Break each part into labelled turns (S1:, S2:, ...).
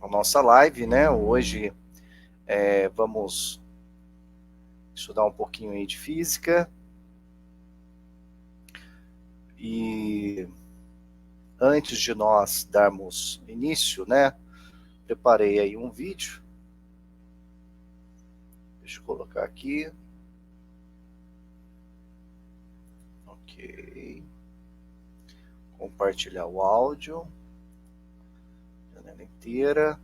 S1: a nossa live, né? Hoje vamos estudar um pouquinho aí de física. E antes de nós darmos início, né? Preparei aí um vídeo. Deixa eu colocar aqui. Ok. Compartilhar o áudio. Janela inteira.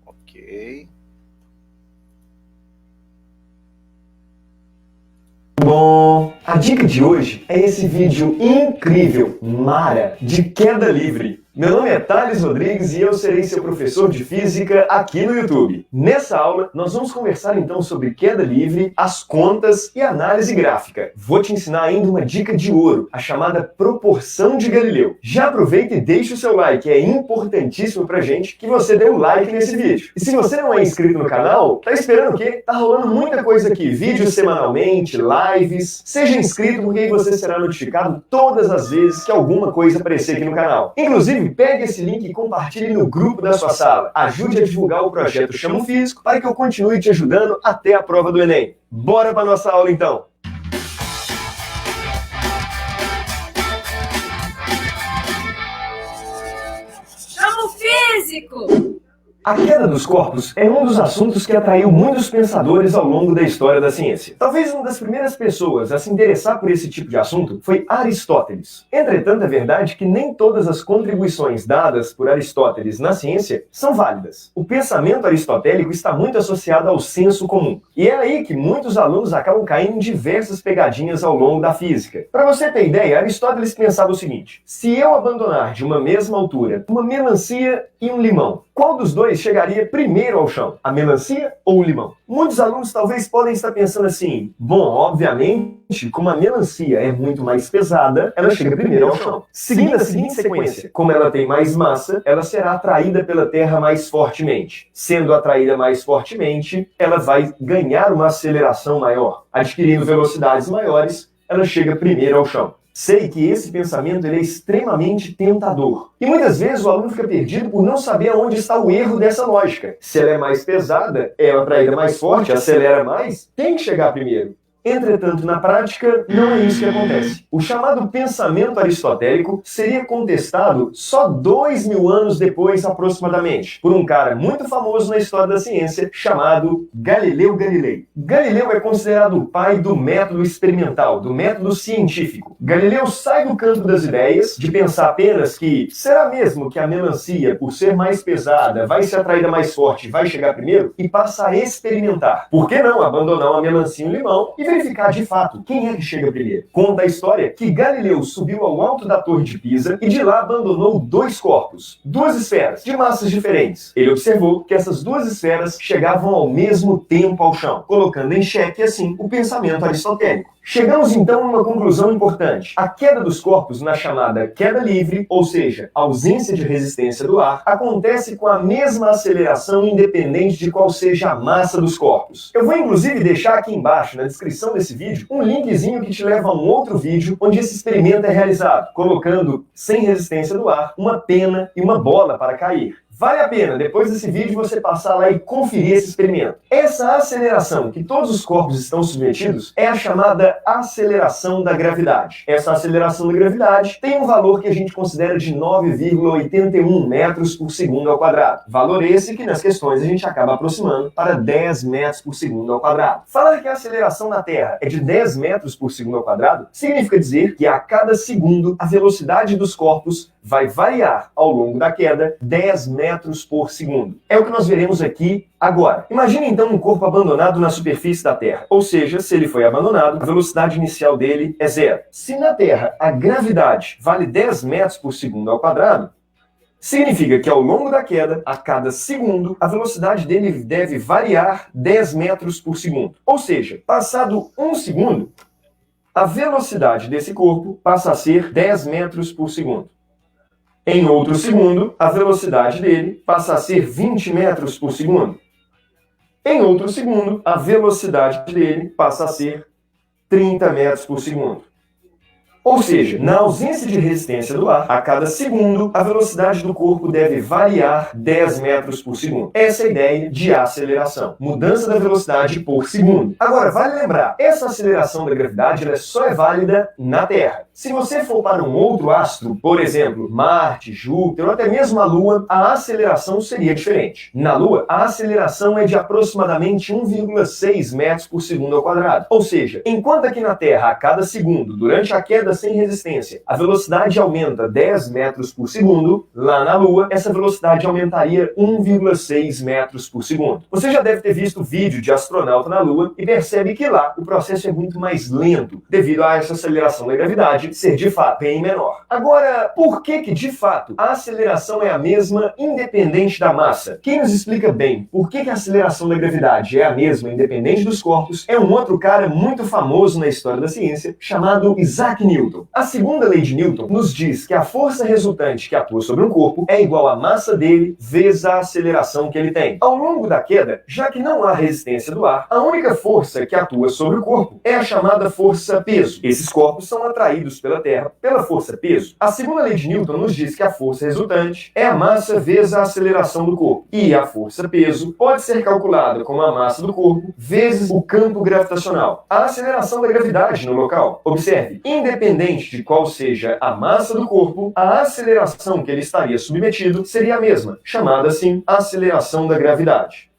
S1: Ok.
S2: Bom, a dica de hoje é esse vídeo incrível, mara, de queda livre. Meu nome é Thales Rodrigues e eu serei seu professor de física aqui no YouTube. Nessa aula, nós vamos conversar então sobre queda livre, as contas e análise gráfica. Vou te ensinar ainda uma dica de ouro, a chamada proporção de Galileu. Já aproveita e deixa o seu like, é importantíssimo pra gente que você dê um like nesse vídeo. E se você não é inscrito no canal, tá esperando o quê? Tá rolando muita coisa aqui, vídeos semanalmente, lives. Seja inscrito porque aí você será notificado todas as vezes que alguma coisa aparecer aqui no canal. Inclusive, pegue esse link e compartilhe no grupo da sua sala. Ajude a divulgar o projeto Chamo Físico para que eu continue te ajudando até a prova do Enem. Bora para nossa aula então!
S3: Chamo Físico!
S2: A queda dos corpos é um dos assuntos que atraiu muitos pensadores ao longo da história da ciência. Talvez uma das primeiras pessoas a se interessar por esse tipo de assunto foi Aristóteles. Entretanto, é verdade que nem todas as contribuições dadas por Aristóteles na ciência são válidas. O pensamento aristotélico está muito associado ao senso comum. E é aí que muitos alunos acabam caindo em diversas pegadinhas ao longo da física. Para você ter ideia, Aristóteles pensava o seguinte: se eu abandonar de uma mesma altura uma melancia e um limão, qual dos dois chegaria primeiro ao chão? A melancia ou o limão? Muitos alunos talvez podem estar pensando assim: bom, obviamente, como a melancia é muito mais pesada, ela chega primeiro ao chão. Seguindo a seguinte sequência, como ela tem mais massa, ela será atraída pela Terra mais fortemente. Sendo atraída mais fortemente, ela vai ganhar uma aceleração maior. Adquirindo velocidades maiores, ela chega primeiro ao chão. Sei que esse pensamento ele é extremamente tentador. E muitas vezes o aluno fica perdido por não saber onde está o erro dessa lógica. Se ela é mais pesada, é atraída mais forte, acelera mais, tem que chegar primeiro. Entretanto, na prática, não é isso que acontece. O chamado pensamento aristotélico seria contestado só 2000 anos depois, aproximadamente, por um cara muito famoso na história da ciência, chamado Galileu Galilei. Galileu é considerado o pai do método experimental, do método científico. Galileu sai do campo das ideias, de pensar apenas que será mesmo que a melancia, por ser mais pesada, vai ser atraída mais forte e vai chegar primeiro, e passa a experimentar. Por que não abandonar uma melancia e um limão e verificar de fato quem é que chega primeiro? Conta a história que Galileu subiu ao alto da Torre de Pisa e de lá abandonou dois corpos, duas esferas, de massas diferentes. Ele observou que essas duas esferas chegavam ao mesmo tempo ao chão, colocando em xeque, assim, o pensamento aristotélico. Chegamos então a uma conclusão importante. A queda dos corpos na chamada queda livre, ou seja, ausência de resistência do ar, acontece com a mesma aceleração independente de qual seja a massa dos corpos. Eu vou inclusive deixar aqui embaixo, na descrição desse vídeo, um linkzinho que te leva a um outro vídeo onde esse experimento é realizado, colocando, sem resistência do ar, uma pena e uma bola para cair. Vale a pena, depois desse vídeo, você passar lá e conferir esse experimento. Essa aceleração que todos os corpos estão submetidos é a chamada aceleração da gravidade. Essa aceleração da gravidade tem um valor que a gente considera de 9,81 metros por segundo ao quadrado. Valor esse que nas questões a gente acaba aproximando para 10 metros por segundo ao quadrado. Falar que a aceleração na Terra é de 10 metros por segundo ao quadrado significa dizer que a cada segundo a velocidade dos corpos vai variar ao longo da queda 10 metros por segundo. É o que nós veremos aqui agora. Imagine então um corpo abandonado na superfície da Terra. Ou seja, se ele foi abandonado, a velocidade inicial dele é zero. Se na Terra a gravidade vale 10 metros por segundo ao quadrado, significa que ao longo da queda, a cada segundo, a velocidade dele deve variar 10 metros por segundo. Ou seja, passado um segundo, a velocidade desse corpo passa a ser 10 metros por segundo. Em outro segundo, a velocidade dele passa a ser 20 metros por segundo. Em outro segundo, a velocidade dele passa a ser 30 metros por segundo. Ou seja, na ausência de resistência do ar, a cada segundo, a velocidade do corpo deve variar 10 metros por segundo. Essa é a ideia de aceleração. Mudança da velocidade por segundo. Agora, vale lembrar, essa aceleração da gravidade ela só é válida na Terra. Se você for para um outro astro, por exemplo, Marte, Júpiter ou até mesmo a Lua, a aceleração seria diferente. Na Lua, a aceleração é de aproximadamente 1,6 metros por segundo ao quadrado. Ou seja, enquanto aqui na Terra, a cada segundo, durante a queda sem resistência, a velocidade aumenta 10 metros por segundo, lá na Lua, essa velocidade aumentaria 1,6 metros por segundo. Você já deve ter visto vídeo de astronauta na Lua e percebe que lá o processo é muito mais lento, devido a essa aceleração da gravidade ser de fato bem menor. Agora, por que de fato a aceleração é a mesma independente da massa? Quem nos explica bem por que a aceleração da gravidade é a mesma independente dos corpos é um outro cara muito famoso na história da ciência chamado Isaac Newton. A segunda lei de Newton nos diz que a força resultante que atua sobre um corpo é igual à massa dele vezes a aceleração que ele tem. Ao longo da queda, já que não há resistência do ar, a única força que atua sobre o corpo é a chamada força-peso. Esses corpos são atraídos pela Terra pela força-peso. A segunda lei de Newton nos diz que a força resultante é a massa vezes a aceleração do corpo. E a força-peso pode ser calculada como a massa do corpo vezes o campo gravitacional, a aceleração da gravidade no local. Observe, independente de qual seja a massa do corpo, a aceleração que ele estaria submetido seria a mesma, chamada assim aceleração da gravidade.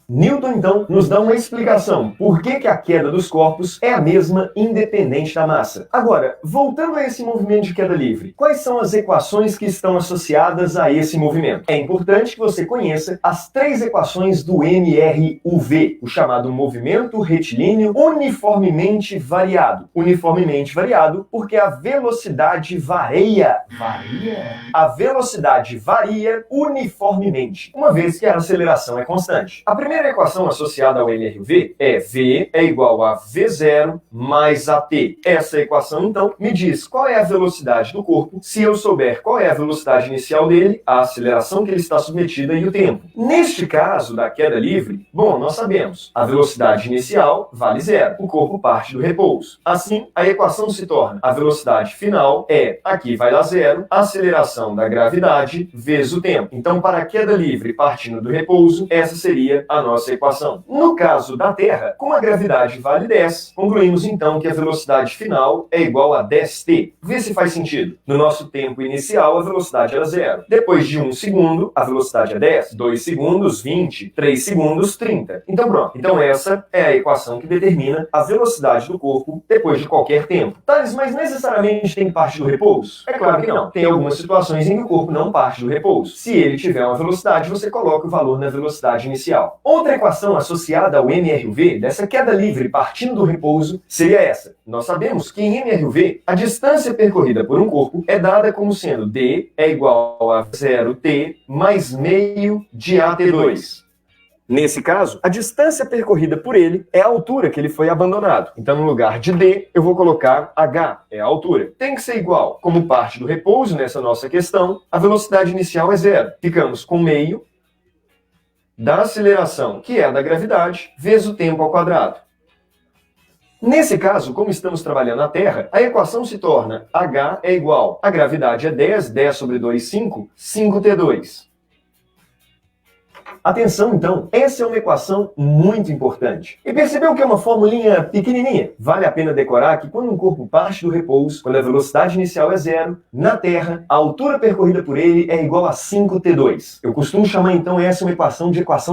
S2: Newton, então, nos dá uma explicação por que a queda dos corpos é a mesma independente da massa. Agora, voltando a esse movimento de queda livre, quais são as equações que estão associadas a esse movimento? É importante que você conheça as 3 equações do MRUV, o chamado movimento retilíneo uniformemente variado. Uniformemente variado porque a velocidade varia. A velocidade varia uniformemente, uma vez que a aceleração é constante. A primeira equação associada ao MRUV é V é igual a V0 mais AT. Essa equação, então, me diz qual é a velocidade do corpo se eu souber qual é a velocidade inicial dele, a aceleração que ele está submetida e o tempo. Neste caso da queda livre, bom, nós sabemos, a velocidade inicial vale 0, o corpo parte do repouso. Assim, a equação se torna a velocidade final é, aqui vai dar 0, a aceleração da gravidade vezes o tempo. Então, para a queda livre partindo do repouso, essa seria a nossa equação. No caso da Terra, como a gravidade vale 10, concluímos então que a velocidade final é igual a 10t. Vê se faz sentido. No nosso tempo inicial, a velocidade era 0. Depois de 1 segundo, a velocidade é 10. 2 segundos, 20. 3 segundos, 30. Então pronto. Então essa é a equação que determina a velocidade do corpo depois de qualquer tempo. Thales, mas necessariamente tem parte do repouso? É claro que não. Tem algumas situações em que o corpo não parte do repouso. Se ele tiver uma velocidade, você coloca o valor na velocidade inicial. Outra equação associada ao MRUV, dessa queda livre partindo do repouso, seria essa. Nós sabemos que em MRUV, a distância percorrida por um corpo é dada como sendo d é igual a 0t mais meio de AT2. Nesse caso, a distância percorrida por ele é a altura que ele foi abandonado. Então, no lugar de d, eu vou colocar h, é a altura. Tem que ser igual. Como parte do repouso nessa nossa questão, a velocidade inicial é 0. Ficamos com meio da aceleração, que é a da gravidade, vezes o tempo ao quadrado. Nesse caso, como estamos trabalhando na Terra, a equação se torna h é igual, a gravidade é 10, 10 sobre 2, 5, 5t2. Atenção, então, essa é uma equação muito importante. E percebeu que é uma formulinha pequenininha? Vale a pena decorar que quando um corpo parte do repouso, quando a velocidade inicial é 0, na Terra, a altura percorrida por ele é igual a 5t2. Eu costumo chamar, então, essa uma equação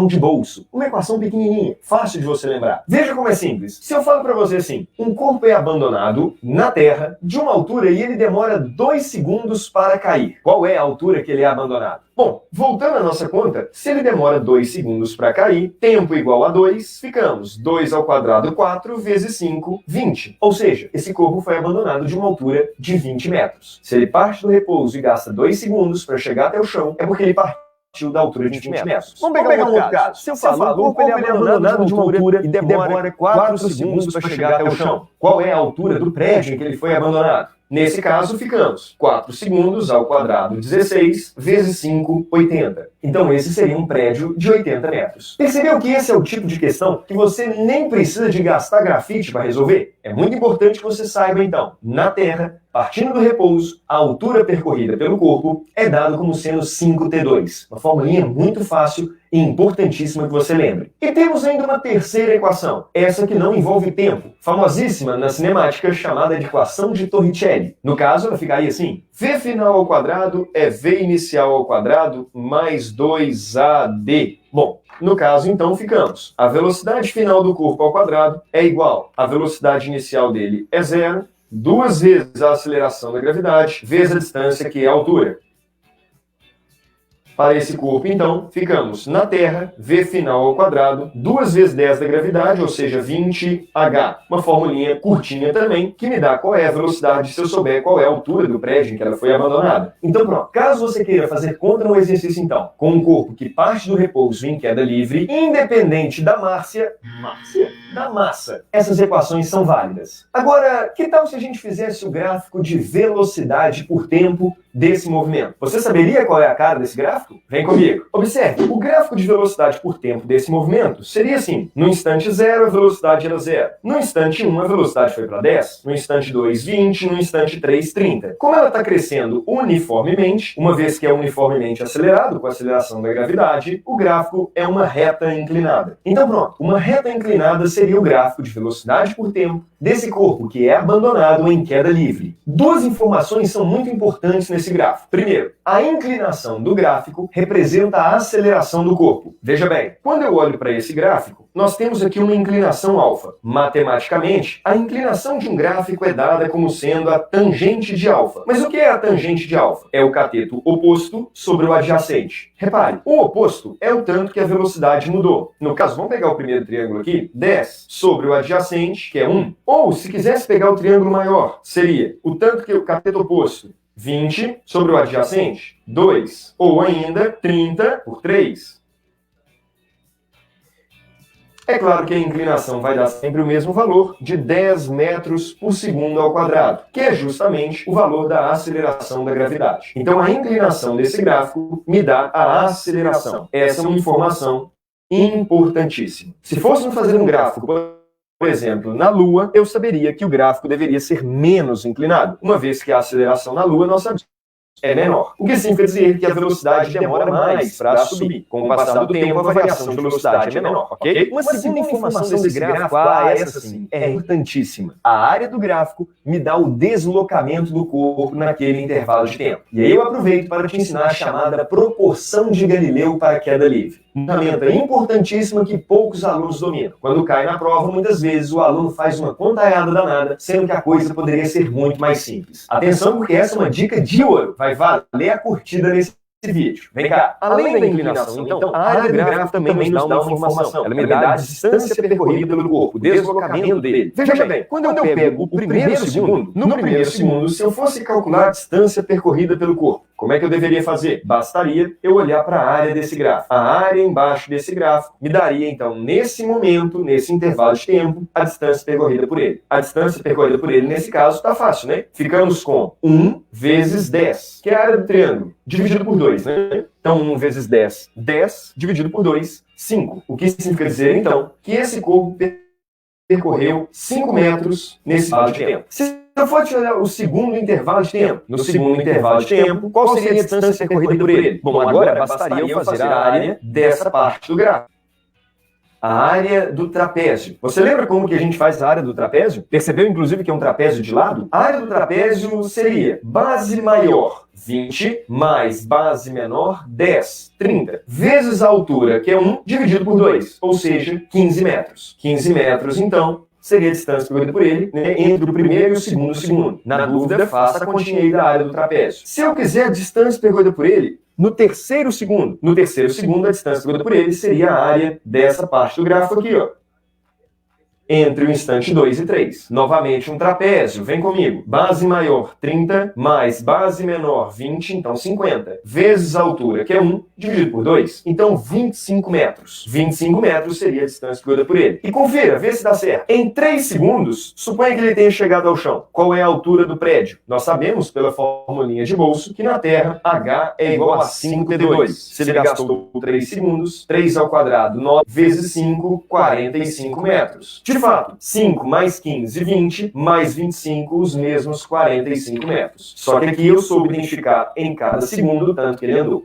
S2: de bolso. Uma equação pequenininha, fácil de você lembrar. Veja como é simples. Se eu falo para você assim, um corpo é abandonado na Terra de uma altura e ele demora 2 segundos para cair. Qual é a altura que ele é abandonado? Bom, voltando à nossa conta, se ele demora 2 segundos para cair, tempo igual a 2, ficamos 2 ao quadrado 4 vezes 5, 20. Ou seja, esse corpo foi abandonado de uma altura de 20 metros. Se ele parte do repouso e gasta 2 segundos para chegar até o chão, é porque ele partiu da altura de 20 metros. Vamos pegar um outro caso. Se eu falo, o corpo é abandonado de uma altura e demora 4 segundos para chegar até o chão. Qual é a altura do prédio em que ele foi abandonado? Nesse caso, ficamos 4 segundos ao quadrado 16 vezes 5, 80. Então esse seria um prédio de 80 metros. Percebeu que esse é o tipo de questão que você nem precisa de gastar grafite para resolver? É muito importante que você saiba, então, na Terra, partindo do repouso, a altura percorrida pelo corpo é dado como sendo 5t2. Uma formulinha muito fácil e importantíssima que você lembre. E temos ainda uma terceira equação, essa que não envolve tempo, famosíssima na cinemática chamada de equação de Torricelli. No caso, ela ficaria assim: V final ao quadrado é V inicial ao quadrado mais 2AD. Bom, no caso, então, ficamos. A velocidade final do corpo ao quadrado é igual à velocidade inicial dele é zero, 2 vezes a aceleração da gravidade, vezes a distância, que é a altura. Para esse corpo, então, ficamos na Terra, V final ao quadrado, 2 vezes 10 da gravidade, ou seja, 20h. Uma formulinha curtinha também, que me dá qual é a velocidade se eu souber qual é a altura do prédio em que ela foi abandonada. Então pronto, caso você queira fazer contra um exercício, então, com um corpo que parte do repouso em queda livre, independente da massa, essas equações são válidas. Agora, que tal se a gente fizesse o gráfico de velocidade por tempo desse movimento? Você saberia qual é a cara desse gráfico? Vem comigo. Observe, o gráfico de velocidade por tempo desse movimento seria assim: no instante 0, a velocidade era 0. No instante 1, a velocidade foi para 10. No instante 2, 20. No instante 3, 30. Como ela está crescendo uniformemente, uma vez que é uniformemente acelerado com a aceleração da gravidade, o gráfico é uma reta inclinada. Então pronto, uma reta inclinada seria o gráfico de velocidade por tempo desse corpo que é abandonado em queda livre. Duas informações são muito importantes nesse gráfico. Primeiro, a inclinação do gráfico representa a aceleração do corpo. Veja bem, quando eu olho para esse gráfico, nós temos aqui uma inclinação alfa. Matematicamente, a inclinação de um gráfico é dada como sendo a tangente de alfa. Mas o que é a tangente de alfa? É o cateto oposto sobre o adjacente. Repare, o oposto é o tanto que a velocidade mudou. No caso, vamos pegar o primeiro triângulo aqui, 10 sobre o adjacente, que é 1. Ou, se quisesse pegar o triângulo maior, seria o tanto que o cateto oposto, 20 sobre o adjacente, 2. Ou ainda, 30 por 3. É claro que a inclinação vai dar sempre o mesmo valor de 10 metros por segundo ao quadrado, que é justamente o valor da aceleração da gravidade. Então a inclinação desse gráfico me dá a aceleração. Essa é uma informação importantíssima. Se fôssemos fazer um gráfico, por exemplo, na Lua, eu saberia que o gráfico deveria ser menos inclinado, uma vez que a aceleração na Lua nós sabemos é menor. O que significa dizer que a velocidade demora mais para subir. Com o passar do tempo, a variação de velocidade é menor, ok? Uma segunda informação desse gráfico, essa sim, é importantíssima. A área do gráfico me dá o deslocamento do corpo naquele intervalo de tempo. E aí eu aproveito para te ensinar a chamada proporção de Galileu para a queda livre. Uma ferramenta importantíssima que poucos alunos dominam. Quando cai na prova, muitas vezes o aluno faz uma contaiada danada, sendo que a coisa poderia ser muito mais simples. Atenção, porque essa é uma dica de ouro. Vai valer a curtida nesse vídeo. Vem cá. Além da inclinação, então, a área do gráfico também nos dá uma informação. Ela me dá a distância percorrida pelo corpo, o deslocamento dele. Veja bem, quando eu pego o primeiro segundo, no primeiro segundo, se eu fosse calcular a distância percorrida pelo corpo, como é que eu deveria fazer? Bastaria eu olhar para a área desse gráfico. A área embaixo desse gráfico me daria, então, nesse momento, nesse intervalo de tempo, a distância percorrida por ele. A distância percorrida por ele, nesse caso, está fácil, né? Ficamos com 1 vezes 10, que é a área do triângulo, dividido por 2, né? Então, 1 vezes 10, 10, dividido por 2, 5. O que significa dizer, então, que esse corpo percorreu 5 metros nesse intervalo de tempo. Se eu for tirar o segundo intervalo de tempo, no segundo intervalo de tempo, qual seria a distância percorrida por ele? Bom, agora bastaria eu fazer a área dessa parte do gráfico. A área do trapézio. Você lembra como que a gente faz a área do trapézio? Percebeu, inclusive, que é um trapézio de lado? A área do trapézio seria base maior, 20, mais base menor, 10, 30, vezes a altura, que é 1, dividido por 2, ou seja, 15 metros. 15 metros, então, seria a distância percorrida por ele, né, entre o primeiro e o segundo. Na dúvida, faça a continha aí da área do trapézio. Se eu quiser a distância percorrida por ele, no terceiro segundo, a distância percorrida por ele seria a área dessa parte do gráfico aqui, ó. entre o instante 2 e 3. Novamente um trapézio, vem comigo. Base maior 30 mais base menor 20, então 50, vezes a altura, que é 1, dividido por 2. Então 25 metros. 25 metros seria a distância que eu dei por ele. E confira, vê se dá certo. Em 3 segundos, suponha que ele tenha chegado ao chão. Qual é a altura do prédio? Nós sabemos, pela formulinha de bolso, que na Terra, H é igual a 5T2. Se ele gastou 3 segundos, 3 ao quadrado, 9 vezes 5, 45 metros. De fato, 5 mais 15, 20, mais 25, os mesmos 45 metros. Só que aqui eu soube identificar em cada segundo o tanto que ele andou.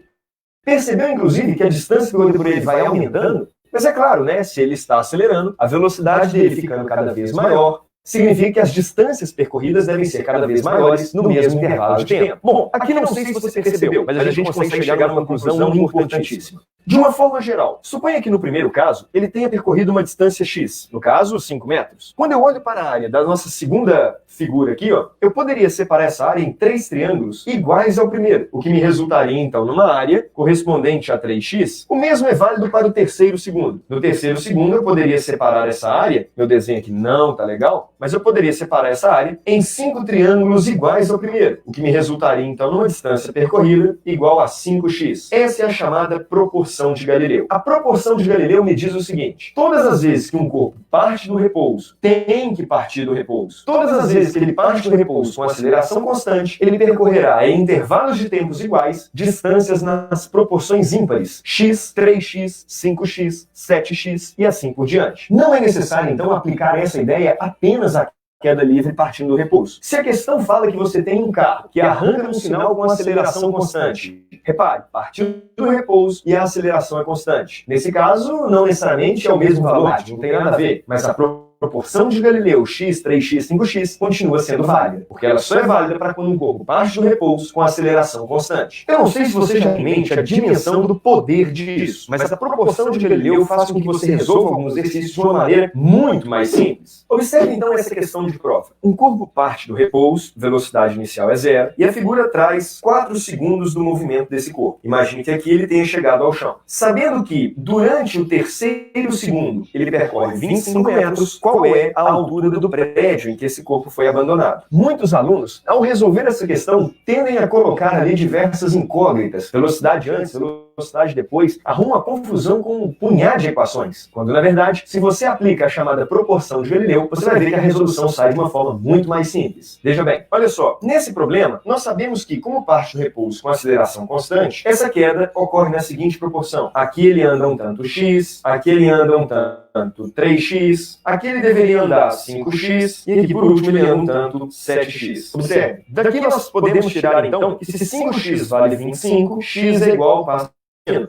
S2: Percebeu, inclusive, que a distância que eu dei por ele vai aumentando? Mas é claro, né? Se ele está acelerando, a velocidade dele ficando cada vez maior, significa que as distâncias percorridas devem ser cada vez maiores no mesmo intervalo de tempo. Bom, aqui não sei se você percebeu, mas a gente consegue chegar a uma conclusão importantíssima. De uma forma geral, suponha que no primeiro caso, ele tenha percorrido uma distância x, no caso, 5 metros. Quando eu olho para a área da nossa segunda figura aqui, ó, eu poderia separar essa área em 3 triângulos iguais ao primeiro, o que me resultaria, então, numa área correspondente a 3x. O mesmo é válido para o terceiro segundo. No terceiro segundo, eu poderia separar essa área, meu desenho aqui não tá legal, mas eu poderia separar essa área em 5 triângulos iguais ao primeiro, o que me resultaria, então, numa distância percorrida igual a 5x. Essa é a chamada proporção de Galileu. A proporção de Galileu me diz o seguinte: todas as vezes que um corpo parte do repouso, tem que partir do repouso. Todas as vezes que ele parte do repouso com aceleração constante, ele percorrerá em intervalos de tempos iguais distâncias nas proporções ímpares, x, 3x, 5x, 7x e assim por diante. Não é necessário, então, aplicar essa ideia apenas à queda livre partindo do repouso. Se a questão fala que você tem um carro que arranca no sinal com aceleração constante, repare, partiu do repouso e a aceleração é constante. Nesse caso, não necessariamente é o mesmo valor, não tem nada a ver, mas a proporção de Galileu x, 3x, 5x continua sendo válida, porque ela só é válida para quando um corpo parte do repouso com aceleração constante. Eu não sei se você já tem em mente a dimensão do poder disso, mas essa proporção de Galileu faz com que você resolva alguns exercícios de uma maneira muito mais simples. Observe então essa questão de prova. Um corpo parte do repouso, velocidade inicial é 0, e a figura traz 4 segundos do movimento desse corpo. Imagine que aqui ele tenha chegado ao chão. Sabendo que, durante o terceiro segundo, ele percorre 25 metros, qual é a altura do prédio em que esse corpo foi abandonado? Muitos alunos, ao resolver essa questão, tendem a colocar ali diversas incógnitas, velocidade antes, velocidade depois, arruma uma confusão com um punhado de equações, quando na verdade, se você aplica a chamada proporção de Galileu, você vai ver que a resolução sai de uma forma muito mais simples. Veja bem, olha só, nesse problema, nós sabemos que, como parte do repouso com aceleração constante, essa queda ocorre na seguinte proporção: aqui ele anda um tanto x, aqui ele anda um tanto 3x, aqui ele deveria andar 5x, e aqui por último ele anda um tanto 7x. Observe, daqui nós podemos tirar então que se 5x vale 25, x é igual a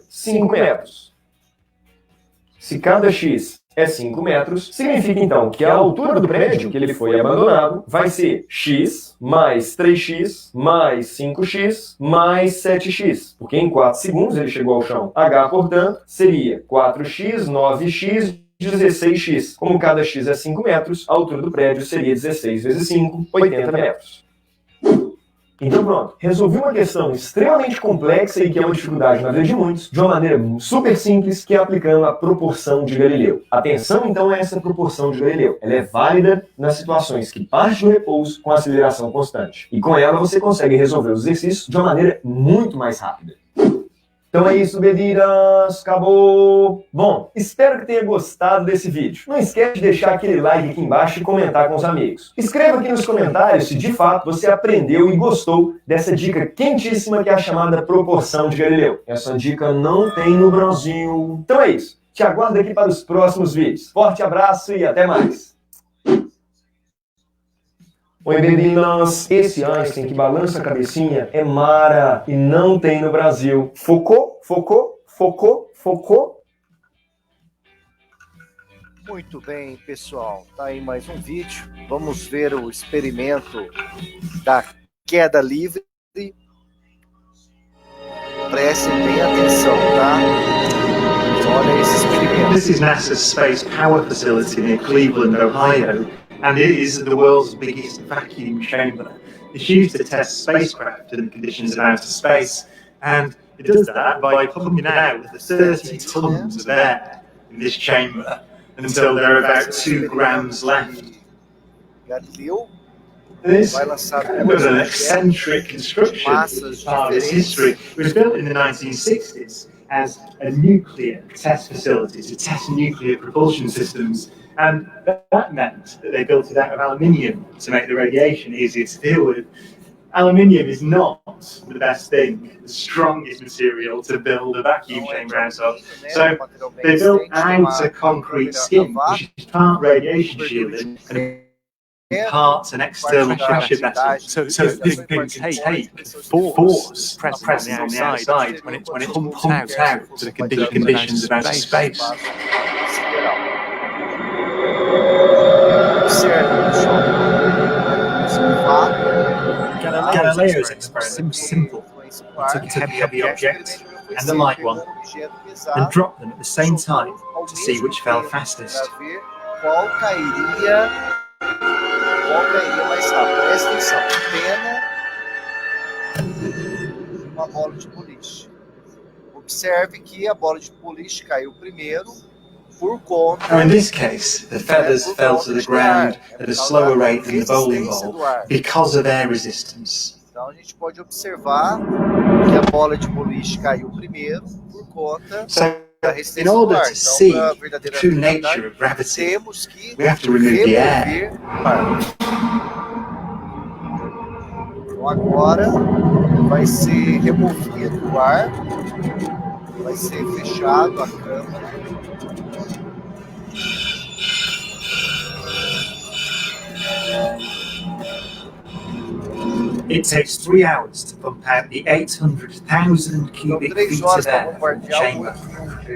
S2: 5 metros. Se cada x é 5 metros, significa então que a altura do prédio que ele foi abandonado vai ser x mais 3x mais 5x mais 7x, porque em 4 segundos ele chegou ao chão. H, portanto, seria 4x, 9x, 16x. Como cada x é 5 metros, a altura do prédio seria 16 vezes 5, 80 metros. Então pronto, resolvi uma questão extremamente complexa e que é uma dificuldade na vida de muitos, de uma maneira super simples, que é aplicando a proporção de Galileu. Atenção então a essa proporção de Galileu. Ela é válida nas situações que parte do repouso com aceleração constante. E com ela você consegue resolver os exercícios de uma maneira muito mais rápida. Então é isso, bebidas, acabou! Bom, espero que tenha gostado desse vídeo. Não esquece de deixar aquele like aqui embaixo e comentar com os amigos. Escreva aqui nos comentários se de fato você aprendeu e gostou dessa dica quentíssima que é a chamada proporção de Galileu. Essa dica não tem no Brasil. Então é isso. Te aguardo aqui para os próximos vídeos. Forte abraço e até mais! Oi, meninas! Esse Einstein que balança a cabecinha é Mara e não tem no Brasil. Focou? Focou? Focou? Focou?
S1: Muito bem, pessoal. Tá aí mais um vídeo. Vamos ver o experimento da queda livre. Prestem bem atenção, tá? Olha esse experimento.
S4: This is NASA's Space Power Facility near Cleveland, Ohio. And it is the world's biggest vacuum chamber. It's used to test spacecraft in conditions in outer space, and it does that by pumping out 30 tons of air in this chamber. until there are about 2 grams left.
S1: Galileu
S4: This
S1: vai lançar
S4: was an
S1: duas
S4: eccentric construction
S1: massas
S4: part of its
S1: diferentes.
S4: history. It was built in the 1960s as a nuclear test facility to test nuclear propulsion systems, and that meant that they built it out of aluminium to make the radiation easier to deal with. Aluminium is not the best thing, the strongest material to build a vacuum chamber out of. So they built out a concrete skin, which is part radiation shielding and part an external pressure vessel. So this can take force present on the outside when it's pumped out to the conditions of outer space. Galileo's experiment was simple. He took a heavy object and a light one and dropped them at the same time to see which fell fastest.
S1: Qual cairia mais rápido? Presta atenção. Pena uma bola de boliche. Observe que a bola de boliche caiu primeiro por conta.
S4: Now in this case, the feathers fell to the ground at a slower rate than the bowling ball because of air resistance.
S1: Então a gente pode observar que a bola de boliche caiu primeiro por conta da resistência
S4: In
S1: do
S4: order
S1: ar.
S4: to
S1: Então,
S4: see
S1: para a
S4: the
S1: verdadeira
S4: true
S1: gravidade,
S4: nature of gravity,
S1: temos que
S4: we have to remove the air.
S1: remover o ar. Então agora vai ser removido o ar, vai ser fechado a câmara.
S4: It takes 3 hours to pump out the 800,000
S1: Então,
S4: cubic
S1: 3
S4: feet
S1: horas
S4: of
S1: para
S4: air from the
S1: bombardear o
S4: chamber.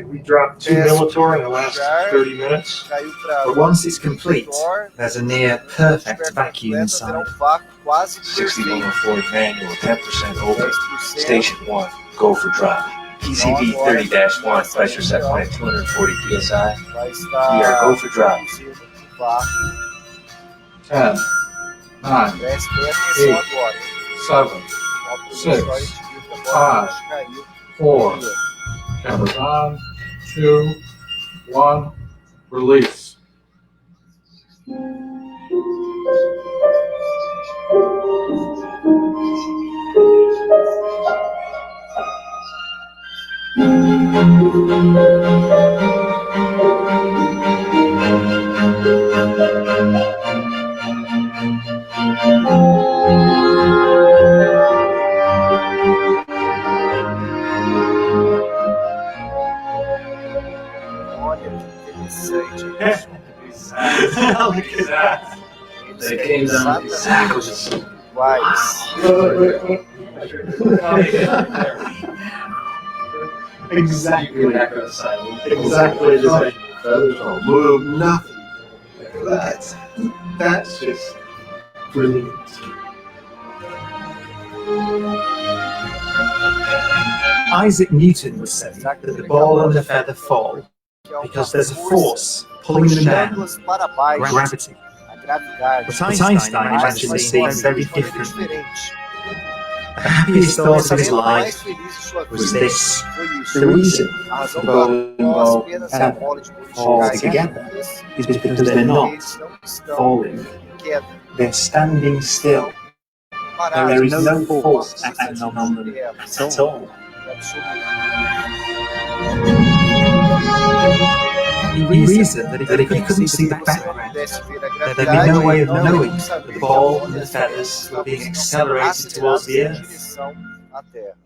S5: We dropped 2 Militor in the last 30 minutes.
S1: caiu para
S4: But once it's complete, there's a near perfect vacuum inside.
S1: Quase
S5: 6140 manual, 10% open.
S1: 10%.
S5: Station 1, go for drop. PCV 30-1, pressure set point at 240 psi.
S1: Vai estar
S5: We are go for drop.
S1: reduzido o vácuo.
S5: 10, 9,
S1: Preste bem atenção agora.
S5: 7,
S1: Ó, por isso,
S5: Six.
S1: a gente viu que a bola caiu.
S5: 4. Cameras on. 2, 1, release.
S1: Olha que interessante isso.
S4: Look at that.
S5: They came down exactly.
S1: Iguais.
S4: Exactly.
S5: Exactly the same.
S4: Exactly the same.
S5: Feathers don't move, nothing.
S4: That's just brilliant. Isaac Newton said that the ball and the feather fall because there's a force pulling them down,
S1: puxando-as para baixo.
S4: gravity.
S1: A gravidade.
S4: But Einstein imagined
S1: Mas
S4: things very
S1: foi
S4: different.
S1: diferente.
S4: The happiest
S1: O
S4: thought of his
S1: pensamento mais
S4: life
S1: feliz de sua
S4: was
S1: vida
S4: this:
S1: foi isso.
S4: the reason
S1: A razão
S5: the
S1: pela
S5: bowling
S1: qual
S5: ball
S1: apenas a
S5: and
S1: bola de boliche
S5: fall
S1: cai
S4: together
S1: juntas,
S4: is because they're not
S1: eles não estão
S4: falling,
S1: em queda.
S4: they're standing still.
S1: Parados,
S4: There is
S1: não
S4: no
S1: tem
S4: force
S1: força
S4: acting on them
S1: sobre elas.
S4: at all.
S1: Absoluto.
S4: He reasoned that if you couldn't see the
S1: Se você não
S4: background,
S1: pudesse ver a
S4: there'd be
S1: gravidade,
S4: no way of
S1: não
S4: knowing
S1: teria saber
S4: the
S1: que a
S4: ball
S1: bola
S4: and
S1: e
S4: the
S1: as
S4: feathers
S1: feathers
S4: were being
S1: estavam
S4: accelerated towards the
S1: aceleradas em
S4: earth.
S1: direção à Terra.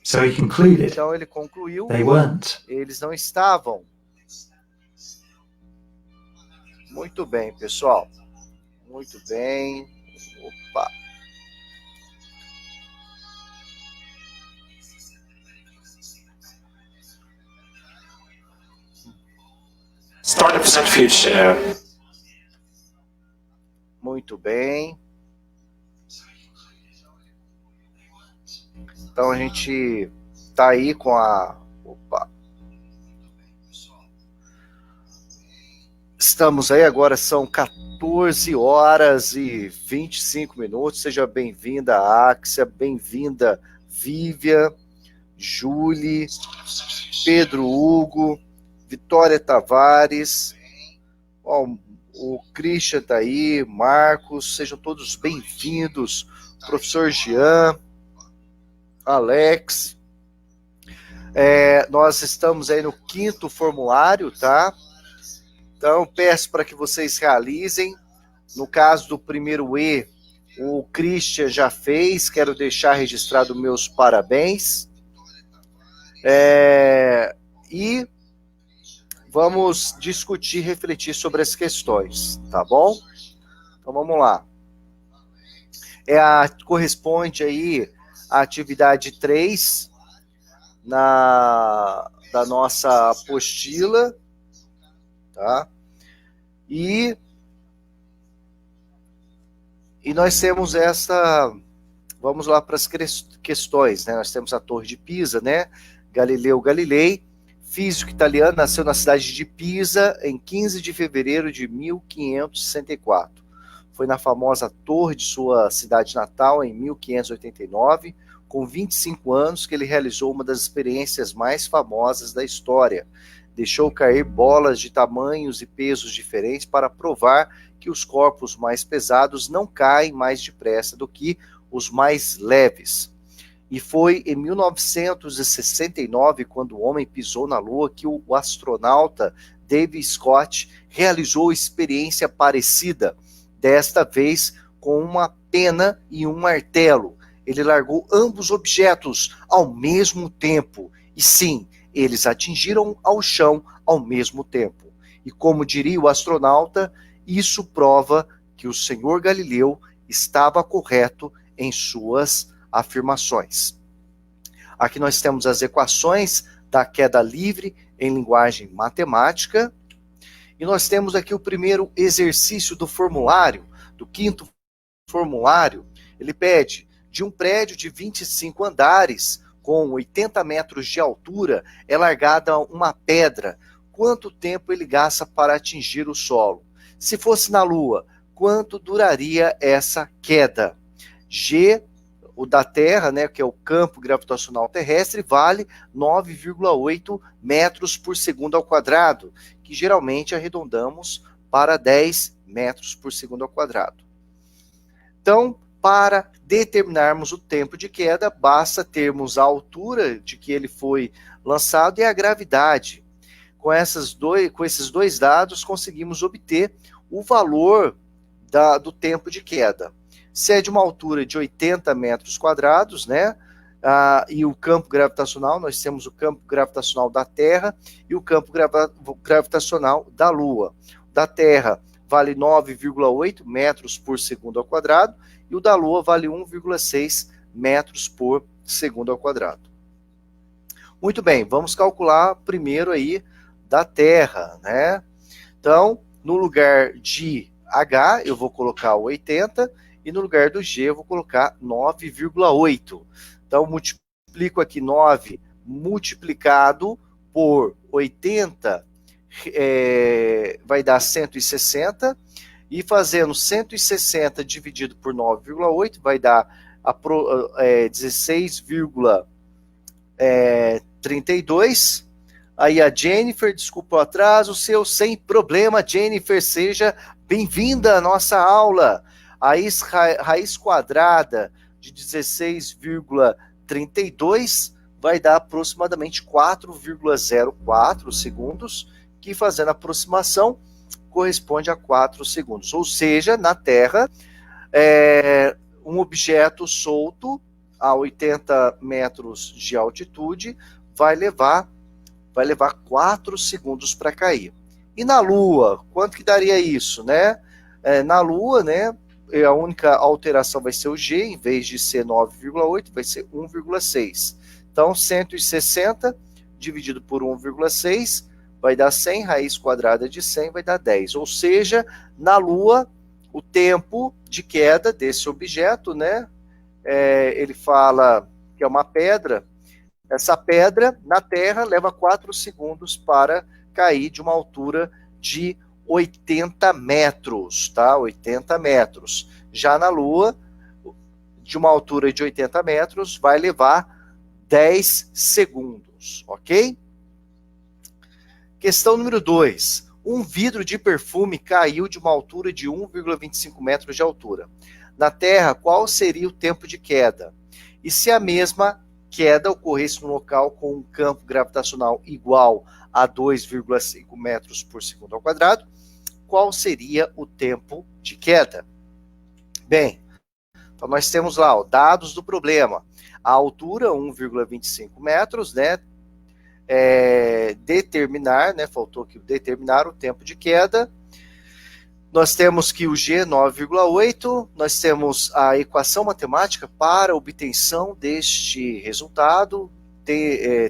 S4: So he concluded
S1: Então ele concluiu,
S4: they weren't.
S1: eles não estavam. Muito bem, pessoal. Muito bem. Opa.
S5: Startup Future.
S1: Muito bem. Então a gente tá aí com a. Opa. Estamos aí agora, são 14 horas e 25 minutos. Seja bem-vinda, Axia, bem-vinda, Vívia, Julie, Pedro Hugo, Vitória Tavares, ó, o Christian está aí, Marcos, sejam todos bem-vindos. Professor Jean, Alex. Nós estamos aí no 5º formulário, tá? Então, peço para que vocês realizem. No caso do primeiro E, o Christian já fez, quero deixar registrado meus parabéns. E vamos discutir, refletir sobre as questões, tá bom? Então vamos lá. Corresponde aí à atividade 3 da nossa apostila, tá? E nós temos vamos lá para as questões, né? Nós temos a Torre de Pisa, né? Galileu Galilei, físico italiano, nasceu na cidade de Pisa em 15 de fevereiro de 1564. Foi na famosa torre de sua cidade natal em 1589, com 25 anos, que ele realizou uma das experiências mais famosas da história. Deixou cair bolas de tamanhos e pesos diferentes para provar que os corpos mais pesados não caem mais depressa do que os mais leves. E foi em 1969, quando o homem pisou na Lua, que o astronauta David Scott realizou experiência parecida, desta vez com uma pena e um martelo. Ele largou ambos objetos ao mesmo tempo. E sim, eles atingiram ao chão ao mesmo tempo. E como diria o astronauta, isso prova que o senhor Galileu estava correto em suas afirmações. Aqui nós temos as equações da queda livre em linguagem matemática. E nós temos aqui o primeiro exercício do formulário, do 5º formulário. Ele pede: de um prédio de 25 andares, com 80 metros de altura, é largada uma pedra. Quanto tempo ele gasta para atingir o solo? Se fosse na Lua, quanto duraria essa queda? G, o da Terra, né, que é o campo gravitacional terrestre, vale 9,8 metros por segundo ao quadrado, que geralmente arredondamos para 10 metros por segundo ao quadrado. Então, para determinarmos o tempo de queda, basta termos a altura de que ele foi lançado e a gravidade. Com esses dois dados, conseguimos obter o valor do tempo de queda. Se é de uma altura de 80 metros quadrados, né? E o campo gravitacional, nós temos o campo gravitacional da Terra e o campo gravitacional da Lua. O da Terra vale 9,8 metros por segundo ao quadrado e o da Lua vale 1,6 metros por segundo ao quadrado. Muito bem, vamos calcular primeiro aí da Terra, né? Então, no lugar de H, eu vou colocar 80, e no lugar do G eu vou colocar 9,8. Então, multiplico aqui 9 multiplicado por 80, vai dar 160, e fazendo 160 dividido por 9,8 vai dar 16,32. Aí a Jennifer, desculpa o atraso, sem problema, Jennifer, seja bem-vinda à nossa aula. A raiz quadrada de 16,32 vai dar aproximadamente 4,04 segundos, que fazendo a aproximação corresponde a 4 segundos. Ou seja, na Terra, um objeto solto a 80 metros de altitude vai levar 4 segundos para cair. E na Lua, quanto que daria isso, né? Na Lua, né, a única alteração vai ser o G, em vez de ser 9,8, vai ser 1,6. Então, 160 dividido por 1,6 vai dar 100, raiz quadrada de 100 vai dar 10. Ou seja, na Lua, o tempo de queda desse objeto, né, ele fala que é uma pedra. Essa pedra, na Terra, leva 4 segundos para cair de uma altura de 80 metros, tá? 80 metros. Já na Lua, de uma altura de 80 metros, vai levar 10 segundos, ok? Questão número 2. Um vidro de perfume caiu de uma altura de 1,25 metros de altura. Na Terra, qual seria o tempo de queda? E se a mesma queda ocorresse num local com um campo gravitacional igual a 2,5 metros por segundo ao quadrado, qual seria o tempo de queda? Bem, então nós temos lá, ó, dados do problema. A altura, 1,25 metros, né? Determinar, né? Faltou aqui determinar o tempo de queda. Nós temos que o G 9,8, nós temos a equação matemática para a obtenção deste resultado,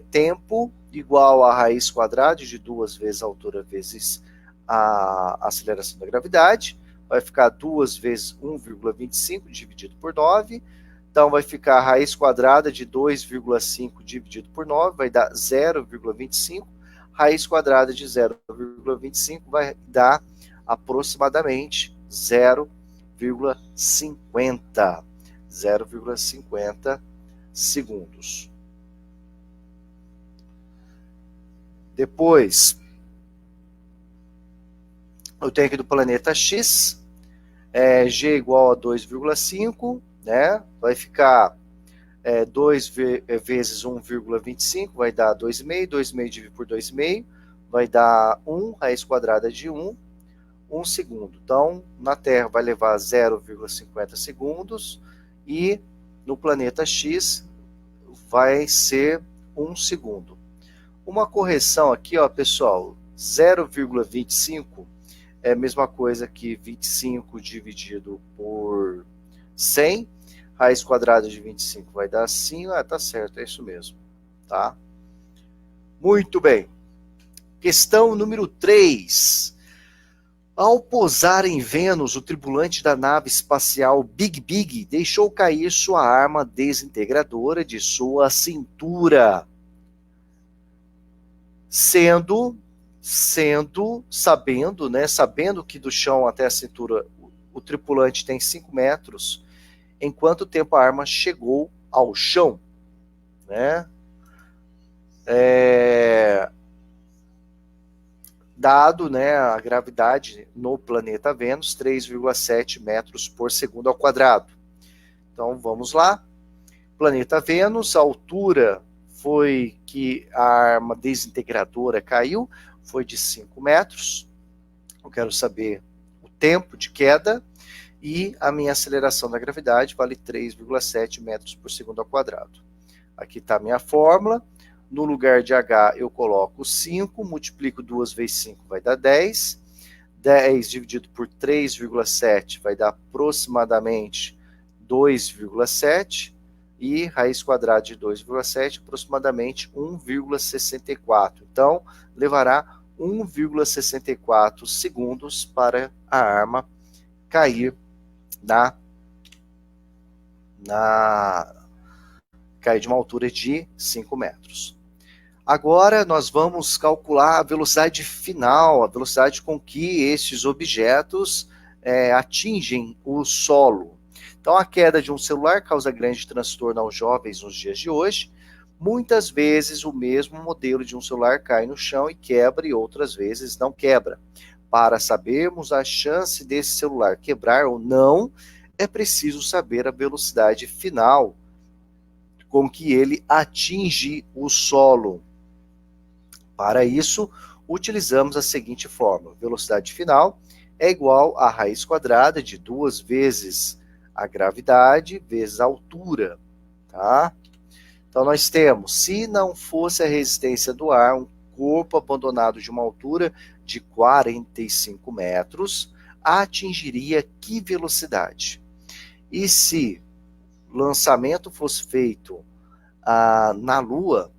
S1: tempo igual a raiz quadrada de 2 vezes a altura vezes a aceleração da gravidade, vai ficar 2 vezes 1,25 dividido por 9, então vai ficar a raiz quadrada de 2,5 dividido por 9, vai dar 0,25, raiz quadrada de 0,25 vai dar aproximadamente 0,50 segundos. Depois, eu tenho aqui do planeta X, G igual a 2,5, né? Vai ficar 2 vezes 1,25, vai dar 2,5, 2,5 dividido por 2,5, vai dar 1, raiz quadrada de 1 segundo. Então, na Terra vai levar 0,50 segundos e no planeta X vai ser 1 segundo. Uma correção aqui, ó, pessoal, 0,25 é a mesma coisa que 25 dividido por 100, raiz quadrada de 25 vai dar 5, tá certo, é isso mesmo, tá? Muito bem. Questão número 3. Ao pousar em Vênus, o tripulante da nave espacial Big Big deixou cair sua arma desintegradora de sua cintura. Sabendo que do chão até a cintura o tripulante tem 5 metros, em quanto tempo a arma chegou ao chão, né? Dado, né, a gravidade no planeta Vênus, 3,7 metros por segundo ao quadrado. Então, vamos lá. Planeta Vênus, a altura foi que a arma desintegradora caiu, foi de 5 metros. Eu quero saber o tempo de queda e a minha aceleração da gravidade vale 3,7 metros por segundo ao quadrado. Aqui está a minha fórmula. No lugar de H eu coloco 5, multiplico 2 vezes 5 vai dar 10. 10 dividido por 3,7 vai dar aproximadamente 2,7. E raiz quadrada de 2,7, aproximadamente 1,64. Então, levará 1,64 segundos para a arma cair cair de uma altura de 5 metros. Agora nós vamos calcular a velocidade final, a velocidade com que estes objetos atingem o solo. Então, a queda de um celular causa grande transtorno aos jovens nos dias de hoje. Muitas vezes o mesmo modelo de um celular cai no chão e quebra, e outras vezes não quebra. Para sabermos a chance desse celular quebrar ou não, é preciso saber a velocidade final com que ele atinge o solo. Para isso, utilizamos a seguinte fórmula. Velocidade final é igual a raiz quadrada de 2 vezes a gravidade vezes a altura, tá? Então, nós temos, se não fosse a resistência do ar, um corpo abandonado de uma altura de 45 metros, atingiria que velocidade? E se o lançamento fosse feito na Lua,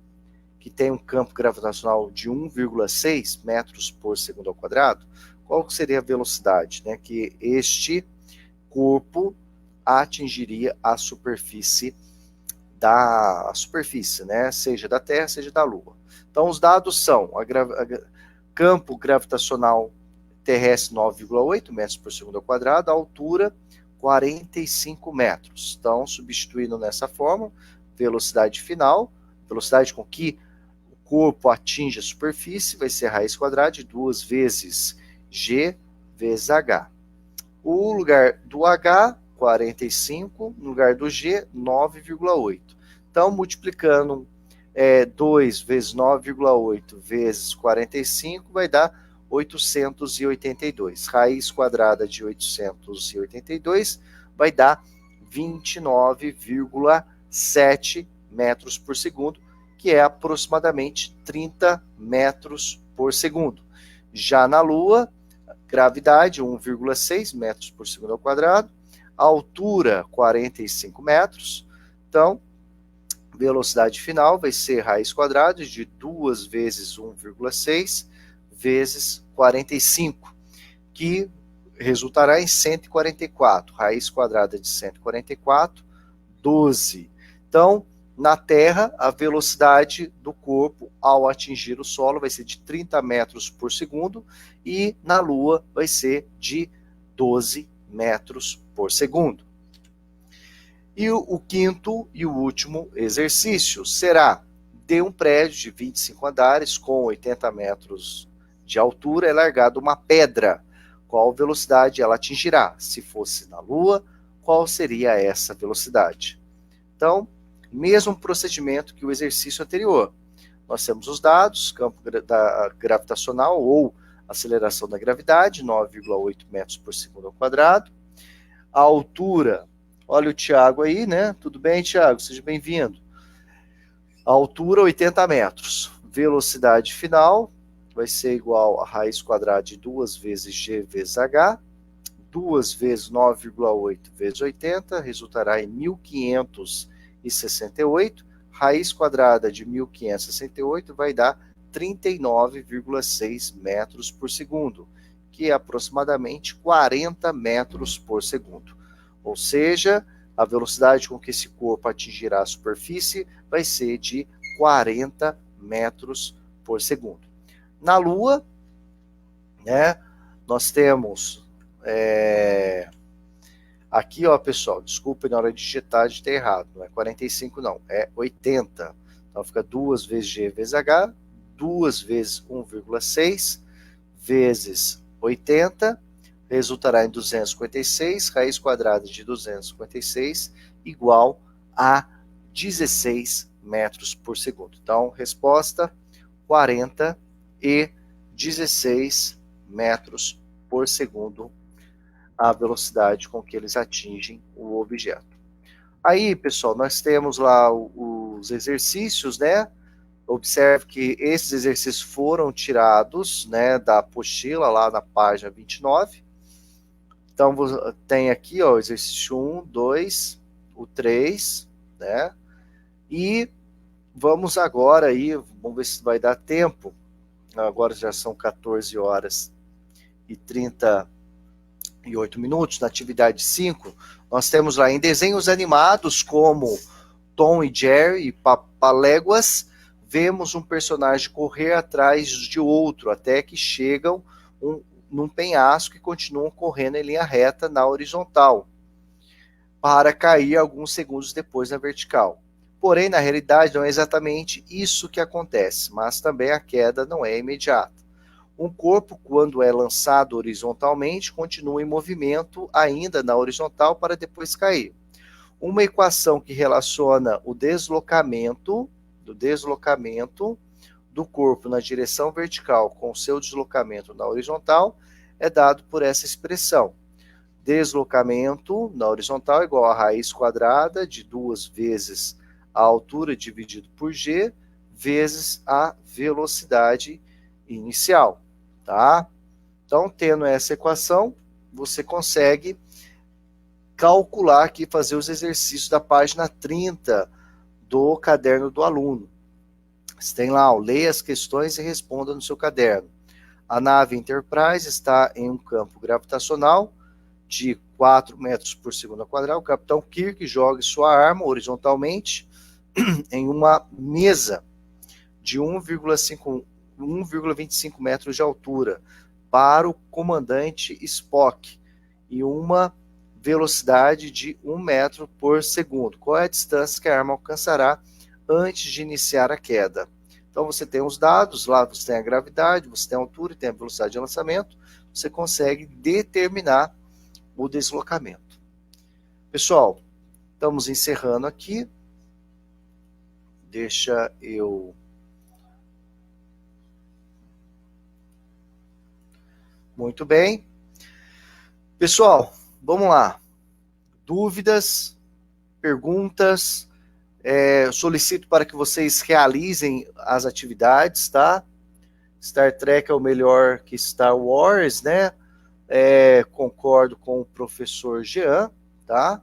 S1: que tem um campo gravitacional de 1,6 metros por segundo ao quadrado, qual seria a velocidade, né, que este corpo atingiria a superfície né, seja da Terra, seja da Lua. Então, os dados são campo gravitacional terrestre 9,8 metros por segundo ao quadrado, a altura 45 metros. Então, substituindo nessa fórmula, velocidade final, velocidade com que o corpo atinge a superfície, vai ser raiz quadrada de 2 vezes G vezes H. O lugar do H, 45, no lugar do G, 9,8. Então, multiplicando 2 vezes 9,8 vezes 45 vai dar 882. Raiz quadrada de 882 vai dar 29,7 metros por segundo, que é aproximadamente 30 metros por segundo. Já na Lua, gravidade 1,6 metros por segundo ao quadrado, altura 45 metros, então velocidade final vai ser raiz quadrada de 2 vezes 1,6 vezes 45, que resultará em 144. Raiz quadrada de 144, 12. Então, na Terra, a velocidade do corpo ao atingir o solo vai ser de 30 metros por segundo e na Lua vai ser de 12 metros por segundo. E o quinto e o último exercício será: de um prédio de 25 andares com 80 metros de altura é largada uma pedra. Qual velocidade ela atingirá? Se fosse na Lua, qual seria essa velocidade? Então, mesmo procedimento que o exercício anterior. Nós temos os dados, campo gravitacional ou aceleração da gravidade, 9,8 metros por segundo ao quadrado. A altura, olha o Tiago aí, né? Tudo bem, Tiago? Seja bem-vindo. A altura, 80 metros. Velocidade final vai ser igual a raiz quadrada de 2 vezes G vezes H. 2 vezes 9,8 vezes 80 resultará em 1.568. Raiz quadrada de 1.568 vai dar 39,6 metros por segundo, que é aproximadamente 40 metros por segundo. Ou seja, a velocidade com que esse corpo atingirá a superfície vai ser de 40 metros por segundo. Na Lua, né, nós temos aqui, ó, pessoal, desculpe na hora de digitar, digitei errado, não é 45 não, é 80. Então fica 2 vezes G vezes H, 2 vezes 1,6 vezes 80, resultará em 256, raiz quadrada de 256 igual a 16 metros por segundo. Então, resposta 40 e 16 metros por segundo a velocidade com que eles atingem o objeto. Aí, pessoal, nós temos lá os exercícios, né? Observe que esses exercícios foram tirados, né, da apostila lá na página 29. Então, tem aqui, ó, o exercício 1, 2, o 3, né? E vamos agora aí, vamos ver se vai dar tempo. Agora já são 14 horas e 38 minutos, na atividade 5, nós temos lá em desenhos animados como Tom e Jerry e Papaléguas, vemos um personagem correr atrás de outro, até que chegam num penhasco e continuam correndo em linha reta na horizontal, para cair alguns segundos depois na vertical. Porém, na realidade, não é exatamente isso que acontece, mas também a queda não é imediata. Um corpo, quando é lançado horizontalmente, continua em movimento ainda na horizontal para depois cair. Uma equação que relaciona o deslocamento do corpo na direção vertical com o seu deslocamento na horizontal é dado por essa expressão. Deslocamento na horizontal é igual a raiz quadrada de 2 vezes a altura dividido por g vezes a velocidade inicial, tá? Então, tendo essa equação, você consegue calcular aqui, fazer os exercícios da página 30 do caderno do aluno. Você tem lá, ó, leia as questões e responda no seu caderno. A nave Enterprise está em um campo gravitacional de 4 metros por segundo ao quadrado. O capitão Kirk joga sua arma horizontalmente em uma mesa de 1,25 metros de altura para o comandante Spock e uma velocidade de 1 metro por segundo. Qual é a distância que a arma alcançará antes de iniciar a queda? Então você tem os dados, lá você tem a gravidade, você tem a altura, tem a velocidade de lançamento, você consegue determinar o deslocamento. Pessoal, estamos encerrando aqui. Deixa eu... Muito bem. Pessoal, vamos lá. Dúvidas, perguntas, solicito para que vocês realizem as atividades, tá? Star Trek é o melhor que Star Wars, né? Concordo com o professor Jean, tá?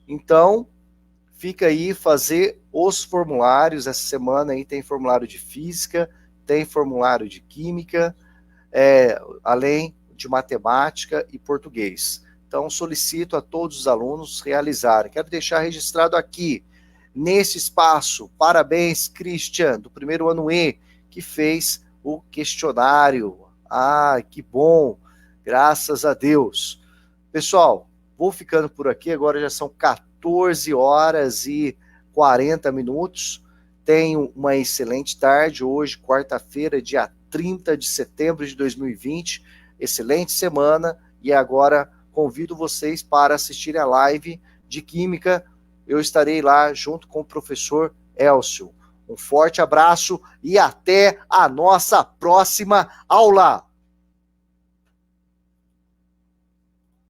S1: Então, fica aí fazer os formulários. Essa semana aí tem formulário de física, tem formulário de química, além de matemática e português. Então, solicito a todos os alunos realizarem. Quero deixar registrado aqui, nesse espaço, parabéns, Christian, do primeiro ano E, que fez o questionário. Ah, que bom, graças a Deus. Pessoal, vou ficando por aqui, agora já são 14 horas e 40 minutos. Tenham uma excelente tarde, hoje, quarta-feira, dia 30 de setembro de 2020, excelente semana, e agora convido vocês para assistirem a live de Química. Eu estarei lá junto com o professor Elcio. Um forte abraço e até a nossa próxima aula!